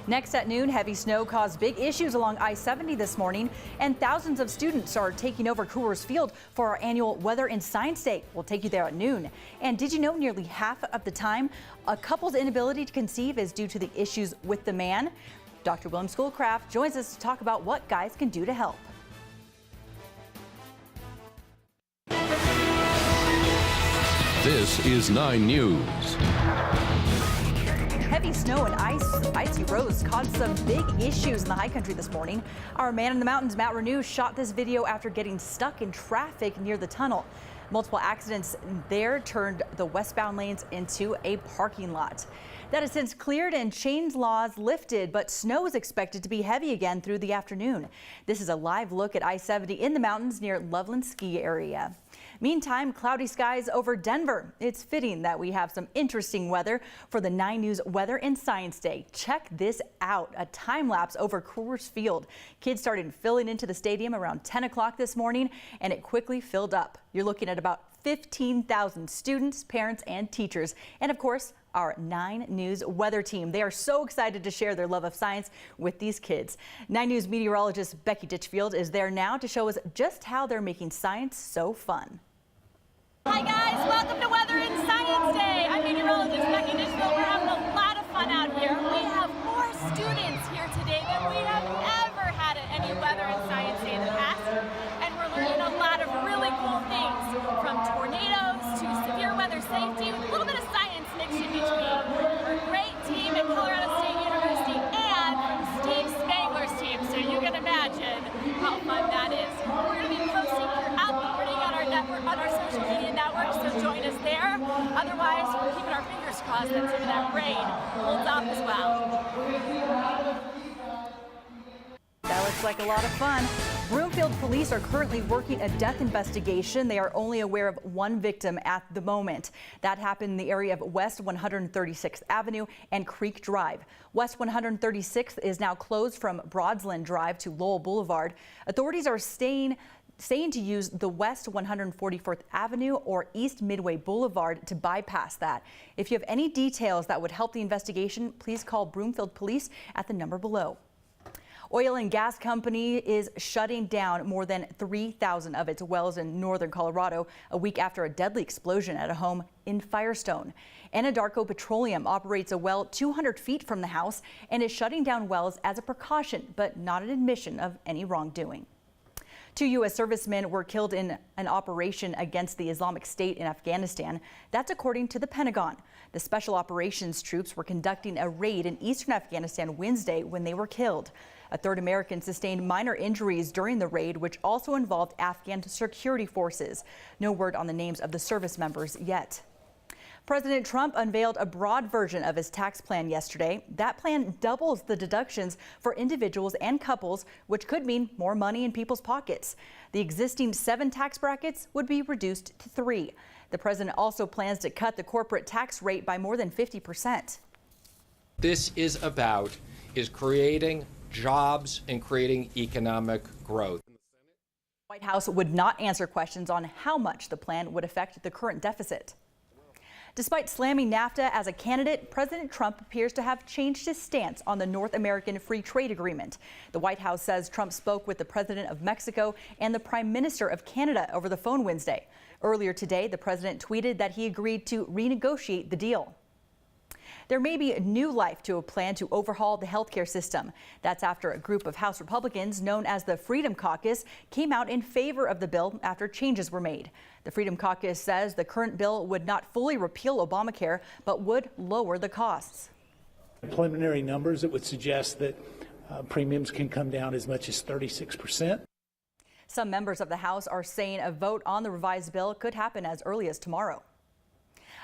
Next at noon, heavy snow caused big issues along I-70 this morning, and thousands of students are taking over Coors Field for our annual Weather and Science Day. We'll take you there at noon. And did you know nearly half of the time a couple's inability to conceive is due to the issues with the man? Dr. William Schoolcraft joins us to talk about what guys can do to help. This is 9 News. Heavy snow and icy roads caused some big issues in the high country this morning. Our man in the mountains, Matt Renew, shot this video after getting stuck in traffic near the tunnel. Multiple accidents there turned the westbound lanes into a parking lot. That has since cleared and chain laws lifted, but snow is expected to be heavy again through the afternoon. This is a live look at I-70 in the mountains near Loveland Ski Area. Meantime, cloudy skies over Denver. It's fitting that we have some interesting weather for the 9 News Weather and Science Day. Check this out, a time lapse over Coors Field. Kids started filling into the stadium around 10 o'clock this morning, and it quickly filled up. You're looking at about 15,000 students, parents, and teachers, and of course, our 9 News weather team. They are so excited to share their love of science with these kids. 9 News meteorologist Becky Ditchfield is there now to show us just how they're making science so fun. Hi guys, welcome to Weather and Science Day. I'm meteorologist Becky Ditchfield. We're having a lot of fun out here. We have more students here today than we have ever had at any Weather and Science Day in the past. And we're learning a lot of really cool things, from tornadoes to severe weather safety, with a little bit of science mixed in between. We're a great team at Colorado State University and from Steve Spangler's team, so you can imagine how fun that is. We're going to be posting throughout the morning on our network, on our social media networks, so join us there. Otherwise, we're keeping our fingers crossed that some of that rain holds off as well. That looks like a lot of fun. Broomfield police are currently working a death investigation. They are only aware of one victim at the moment. That happened in the area of West 136th Avenue and Creek Drive. West 136th is now closed from Broadsland Drive to Lowell Boulevard. Authorities are saying to use the West 144th Avenue or East Midway Boulevard to bypass that. If you have any details that would help the investigation, please call Broomfield Police at the number below. Oil and gas company is shutting down more than 3,000 of its wells in northern Colorado a week after a deadly explosion at a home in Firestone. Anadarko Petroleum operates a well 200 feet from the house and is shutting down wells as a precaution, but not an admission of any wrongdoing. 2 U.S. servicemen were killed in an operation against the Islamic State in Afghanistan. That's according to the Pentagon. The Special Operations troops were conducting a raid in eastern Afghanistan Wednesday when they were killed. A third American sustained minor injuries during the raid, which also involved Afghan security forces. No word on the names of the service members yet. President Trump unveiled a broad version of his tax plan yesterday. That plan doubles the deductions for individuals and couples, which could mean more money in people's pockets. The existing 7 tax brackets would be reduced to 3. The president also plans to cut the corporate tax rate by more than 50%. This is creating jobs and creating economic growth. The White House would not answer questions on how much the plan would affect the current deficit. Despite slamming NAFTA as a candidate, President Trump appears to have changed his stance on the North American Free Trade Agreement. The White House says Trump spoke with the President of Mexico and the Prime Minister of Canada over the phone Wednesday. Earlier today, the president tweeted that he agreed to renegotiate the deal. There may be a new life to a plan to overhaul the healthcare system. That's after a group of House Republicans known as the Freedom Caucus came out in favor of the bill after changes were made. The Freedom Caucus says the current bill would not fully repeal Obamacare, but would lower the costs. Preliminary numbers that would suggest that premiums can come down as much as 36%. Some members of the House are saying a vote on the revised bill could happen as early as tomorrow.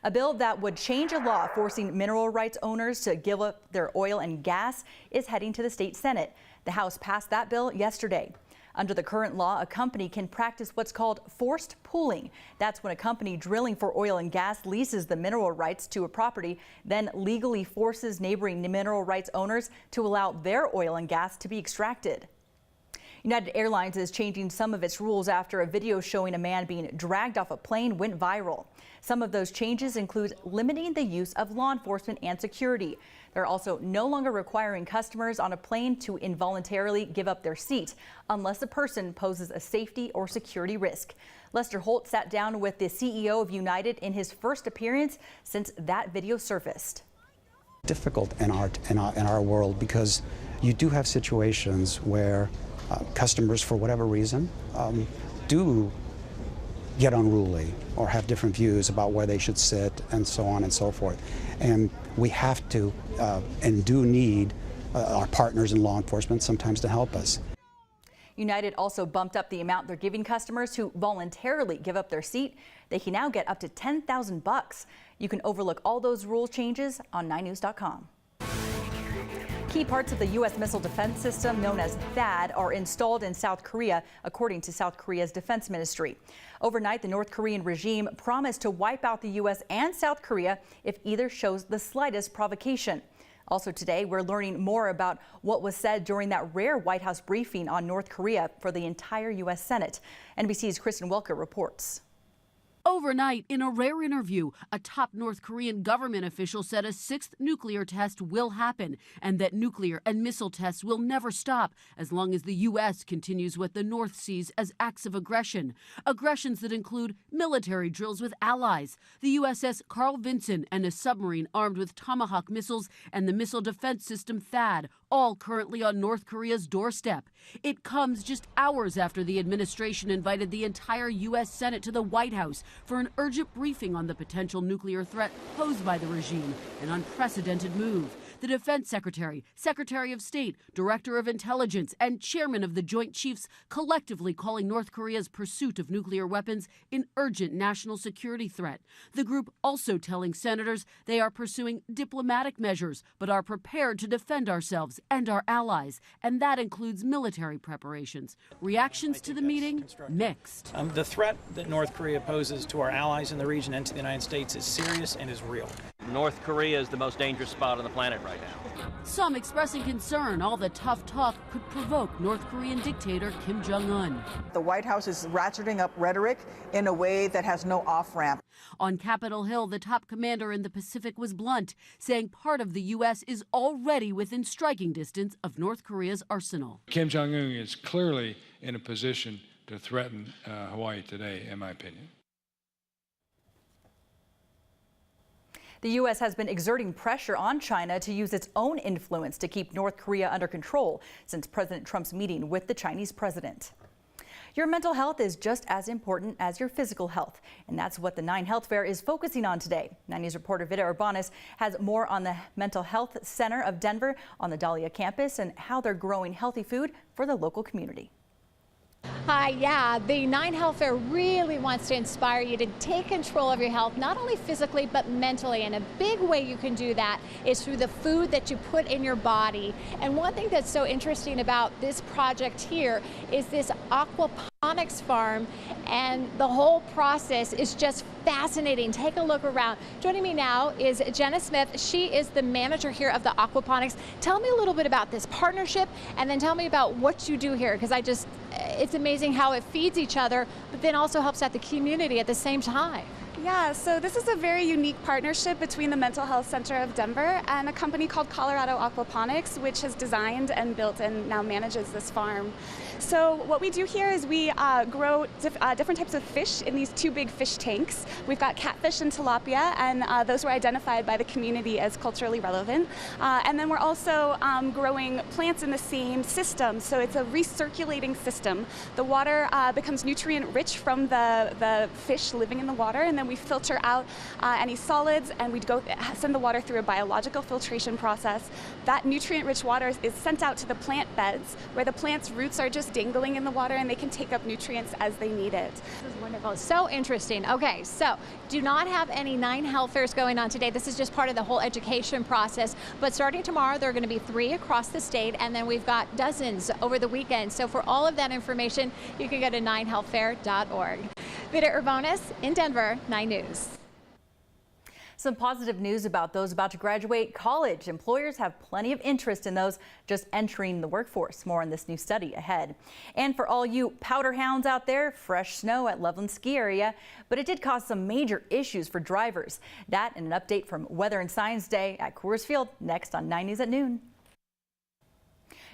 A bill that would change a law forcing mineral rights owners to give up their oil and gas is heading to the state Senate. The House passed that bill yesterday. Under the current law, a company can practice what's called forced pooling. That's when a company drilling for oil and gas leases the mineral rights to a property, then legally forces neighboring mineral rights owners to allow their oil and gas to be extracted. United Airlines is changing some of its rules after a video showing a man being dragged off a plane went viral. Some of those changes include limiting the use of law enforcement and security. They're also no longer requiring customers on a plane to involuntarily give up their seat unless the person poses a safety or security risk. Lester Holt sat down with the CEO of United in his first appearance since that video surfaced. Difficult in our world because you do have situations where customers, for whatever reason, do get unruly or have different views about where they should sit and so on and so forth. And we have to and do need our partners in law enforcement sometimes to help us. United also bumped up the amount they're giving customers who voluntarily give up their seat. They can now get up to $10,000. You can overlook all those rule changes on 9news.com. Key parts of the U.S. missile defense system known as THAAD are installed in South Korea, according to South Korea's defense ministry. Overnight, the North Korean regime promised to wipe out the U.S. and South Korea if either shows the slightest provocation. Also today, we're learning more about what was said during that rare White House briefing on North Korea for the entire U.S. Senate. NBC's Kristen Welker reports. Overnight, in a rare interview, a top North Korean government official said a sixth nuclear test will happen and that nuclear and missile tests will never stop as long as the U.S. continues what the North sees as acts of aggression. Aggressions that include military drills with allies, the USS Carl Vinson and a submarine armed with Tomahawk missiles and the missile defense system THAAD, all currently on North Korea's doorstep. It comes just hours after the administration invited the entire U.S. Senate to the White House for an urgent briefing on the potential nuclear threat posed by the regime, an unprecedented move. The Defense Secretary, Secretary of State, Director of Intelligence, and Chairman of the Joint Chiefs collectively calling North Korea's pursuit of nuclear weapons an urgent national security threat. The group also telling senators they are pursuing diplomatic measures, but are prepared to defend ourselves and our allies, and that includes military preparations. Reactions to the meeting, mixed. The threat that North Korea poses to our allies in the region and to the United States is serious and is real. North Korea is the most dangerous spot on the planet right now. Some expressing concern all the tough talk could provoke North Korean dictator Kim Jong-un. The White House is ratcheting up rhetoric in a way that has no off-ramp. On Capitol Hill, the top commander in the Pacific was blunt, saying part of the U.S. is already within striking distance of North Korea's arsenal. Kim Jong-un is clearly in a position to threaten Hawaii today, in my opinion. The U.S. has been exerting pressure on China to use its own influence to keep North Korea under control since President Trump's meeting with the Chinese president. Your mental health is just as important as your physical health, and that's what the 9 Health Fair is focusing on today. 9 News reporter Vida Urbanis has more on the Mental Health Center of Denver on the Dahlia campus and how they're growing healthy food for the local community. Hi, yeah, the 9 Health Fair really wants to inspire you to take control of your health, not only physically, but mentally. And a big way you can do that is through the food that you put in your body. And one thing that's so interesting about this project here is this aquaponics farm, and the whole process is just fascinating. Take a look around. Joining me now is Jenna Smith. She is the manager here of the aquaponics. Tell me a little bit about this partnership, and then tell me about what you do here, because it's amazing how it feeds each other, but then also helps out the community at the same time. Yeah, so this is a very unique partnership between the Mental Health Center of Denver and a company called Colorado Aquaponics, which has designed and built and now manages this farm. So what we do here is we grow different types of fish in these 2 big fish tanks. We've got catfish and tilapia, and those were identified by the community as culturally relevant. And then we're also growing plants in the same system, so it's a recirculating system. The water becomes nutrient rich from the fish living in the water, and then we filter out any solids, and we send the water through a biological filtration process. That nutrient-rich water is sent out to the plant beds, where the plant's roots are just dangling in the water, and they can take up nutrients as they need it. This is wonderful. So interesting. Okay, so do not have any 9 health fairs going on today. This is just part of the whole education process. But starting tomorrow, there are going to be 3 across the state, and then we've got dozens over the weekend. So for all of that information, you can go to 9healthfair.org. Vida Urbanis in Denver, 9 News. Some positive news about those about to graduate college. Employers have plenty of interest in those just entering the workforce. More on this new study ahead. And for all you powder hounds out there, fresh snow at Loveland Ski Area, but it did cause some major issues for drivers. That and an update from Weather and Science Day at Coors Field next on 9 News at noon.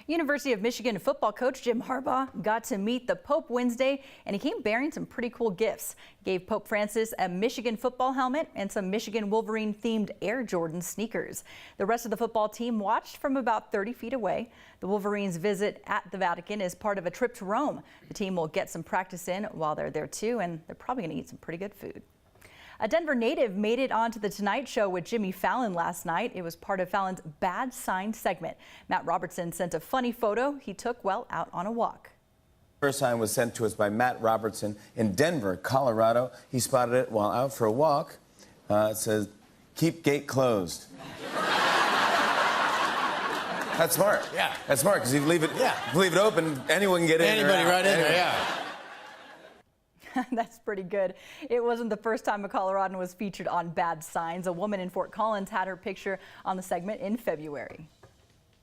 University of Michigan football coach Jim Harbaugh got to meet the Pope Wednesday, and he came bearing some pretty cool gifts. He gave Pope Francis a Michigan football helmet and some Michigan Wolverine-themed Air Jordan sneakers. The rest of the football team watched from about 30 feet away. The Wolverines' visit at the Vatican is part of a trip to Rome. The team will get some practice in while they're there too, and they're probably going to eat some pretty good food. A Denver native made it onto The Tonight Show with Jimmy Fallon last night. It was part of Fallon's Bad Sign segment. Matt Robertson sent a funny photo he took while out on a walk. First sign was sent to us by Matt Robertson in Denver, Colorado. He spotted it while out for a walk. It says, "Keep gate closed." That's smart. Yeah. That's smart, because if you leave it open, anyone can get in. Anybody right in there, yeah. That's pretty good. It wasn't the first time a Coloradan was featured on Bad Signs. A woman in Fort Collins had her picture on the segment in February.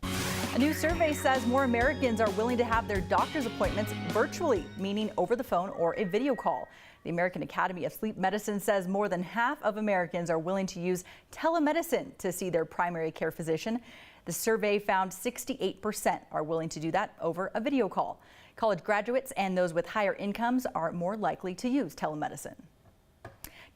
A new survey says more Americans are willing to have their doctor's appointments virtually, meaning over the phone or a video call. The American Academy of Sleep Medicine says more than half of Americans are willing to use telemedicine to see their primary care physician. The survey found 68% are willing to do that over a video call. College graduates and those with higher incomes are more likely to use telemedicine.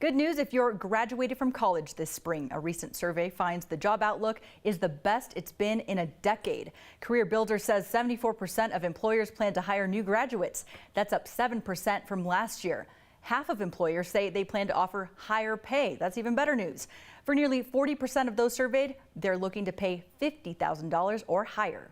Good news if you're graduated from college this spring. A recent survey finds the job outlook is the best it's been in a decade. Career Builder says 74% of employers plan to hire new graduates. That's up 7% from last year. Half of employers say they plan to offer higher pay. That's even better news. For nearly 40% of those surveyed, they're looking to pay $50,000 or higher.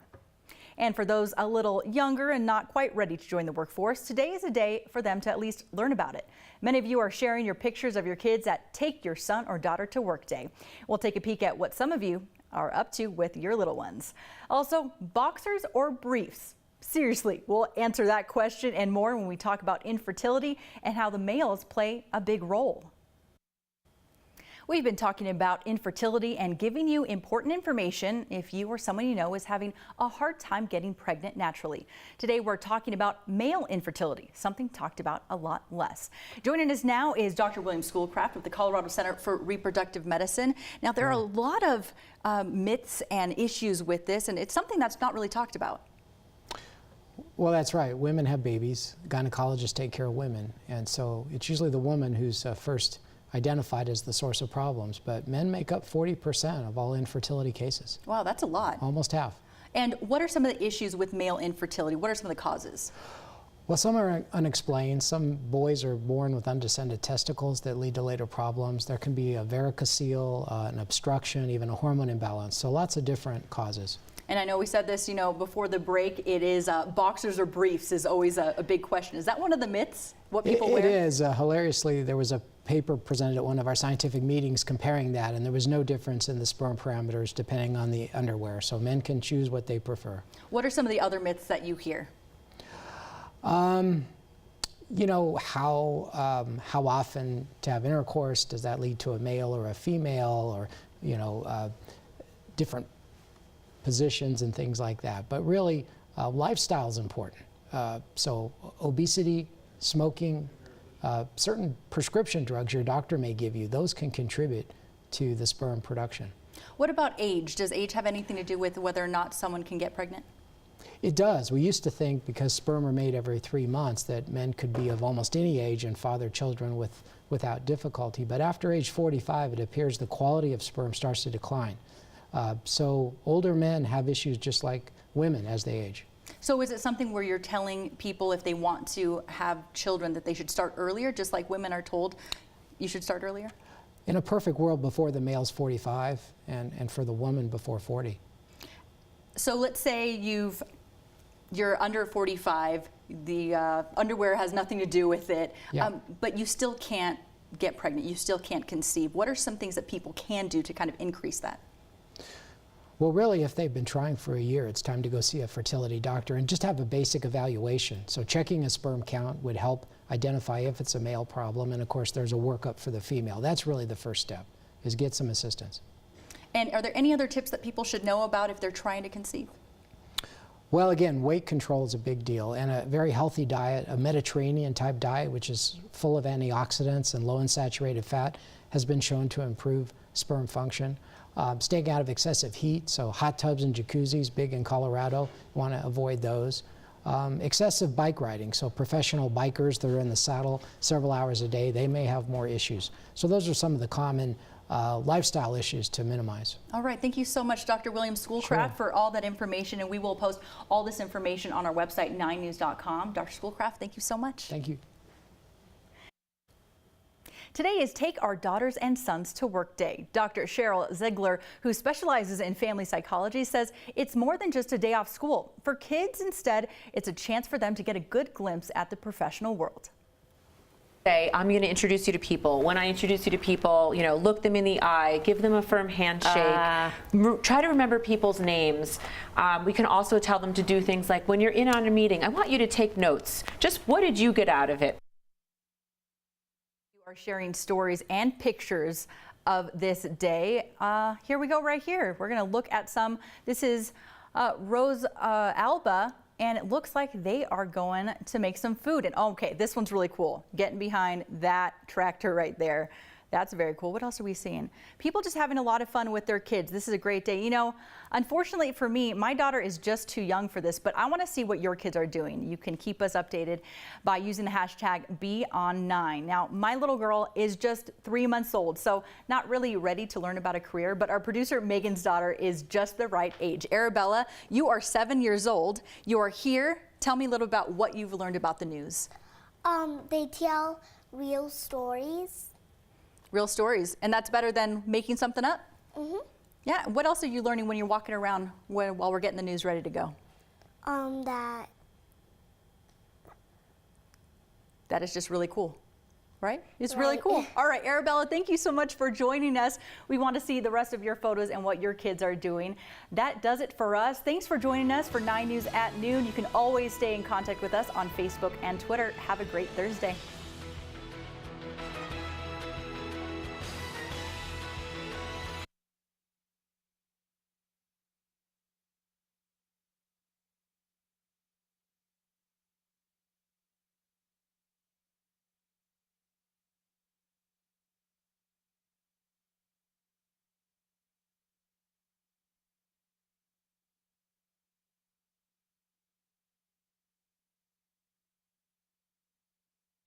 And for those a little younger and not quite ready to join the workforce, today is a day for them to at least learn about it. Many of you are sharing your pictures of your kids at Take Your Son or Daughter to Work Day. We'll take a peek at what some of you are up to with your little ones. Also, boxers or briefs? Seriously, we'll answer that question and more when we talk about infertility and how the males play a big role. We've been talking about infertility and giving you important information if you or someone you know is having a hard time getting pregnant naturally. Today we're talking about male infertility, something talked about a lot less. Joining us now is Dr. William Schoolcraft with the Colorado Center for Reproductive Medicine. Now there are a lot of myths and issues with this, and it's something that's not really talked about. Well, that's right. Women have babies. Gynecologists take care of women, and so it's usually the woman who's first identified as the source of problems, but men make up 40% of all infertility cases. Wow, that's a lot. Almost half. And what are some of the issues with male infertility? What are some of the causes? Well, some are unexplained. Some boys are born with undescended testicles that lead to later problems. There can be a varicocele, an obstruction, even a hormone imbalance. So lots of different causes. And I know we said this, before the break, it is boxers or briefs is always a big question. Is that one of the myths, what people wear? It is. Hilariously, there was a paper presented at one of our scientific meetings comparing that, and there was no difference in the sperm parameters depending on the underwear. So men can choose what they prefer. What are some of the other myths that you hear? How often to have intercourse, does that lead to a male or a female, or, different positions and things like that. But really, lifestyle is important. So obesity, smoking, certain prescription drugs your doctor may give you, those can contribute to the sperm production. What about age? Does age have anything to do with whether or not someone can get pregnant? It does. We used to think, because sperm are made every 3 months, that men could be of almost any age and father children without difficulty. But after age 45, it appears the quality of sperm starts to decline. So older men have issues just like women as they age. So is it something where you're telling people if they want to have children that they should start earlier, just like women are told you should start earlier? In a perfect world, before the male's 45, and for the woman before 40. So let's say you're under 45, the underwear has nothing to do with it, yeah. But you still can't get pregnant, you still can't conceive. What are some things that people can do to kind of increase that? Well, really, if they've been trying for a year, it's time to go see a fertility doctor and just have a basic evaluation. So checking a sperm count would help identify if it's a male problem, and of course there's a workup for the female. That's really the first step, is get some assistance. And are there any other tips that people should know about if they're trying to conceive? Well, again, weight control is a big deal, and a very healthy diet, a Mediterranean type diet, which is full of antioxidants and low in saturated fat, has been shown to improve sperm function. Staying out of excessive heat, so hot tubs and jacuzzis, big in Colorado, want to avoid those. Excessive bike riding, so professional bikers that are in the saddle several hours a day, they may have more issues. So those are some of the common lifestyle issues to minimize. All right, thank you so much, Dr. William Schoolcraft, for all that information, and we will post all this information on our website, 9news.com. Dr. Schoolcraft, thank you so much. Thank you. Today is Take Our Daughters and Sons to Work Day. Dr. Cheryl Ziegler, who specializes in family psychology, says it's more than just a day off school. For kids, instead, it's a chance for them to get a good glimpse at the professional world. I'm going to introduce you to people. When I introduce you to people, look them in the eye, give them a firm handshake, try to remember people's names. We can also tell them to do things like, when you're in on a meeting, I want you to take notes. Just what did you get out of it? You are sharing stories and pictures of this day. Here we go right here. We're going to look at some. This is Rose Alba. And it looks like they are going to make some food. And okay, this one's really cool. Getting behind that tractor right there. That's very cool. What else are we seeing? People just having a lot of fun with their kids. This is a great day. Unfortunately for me, my daughter is just too young for this, but I want to see what your kids are doing. You can keep us updated by using the hashtag #BeOn9. Now, my little girl is just 3 months old, so not really ready to learn about a career, but our producer Megan's daughter is just the right age. Arabella, you are 7 years old. You are here. Tell me a little about what you've learned about the news. They tell real stories. Real stories, and that's better than making something up? Mm-hmm. Yeah, what else are you learning when you're walking around while we're getting the news ready to go? That is just really cool, right? It's really cool. All right, Arabella, thank you so much for joining us. We want to see the rest of your photos and what your kids are doing. That does it for us. Thanks for joining us for 9 News at Noon. You can always stay in contact with us on Facebook and Twitter. Have a great Thursday.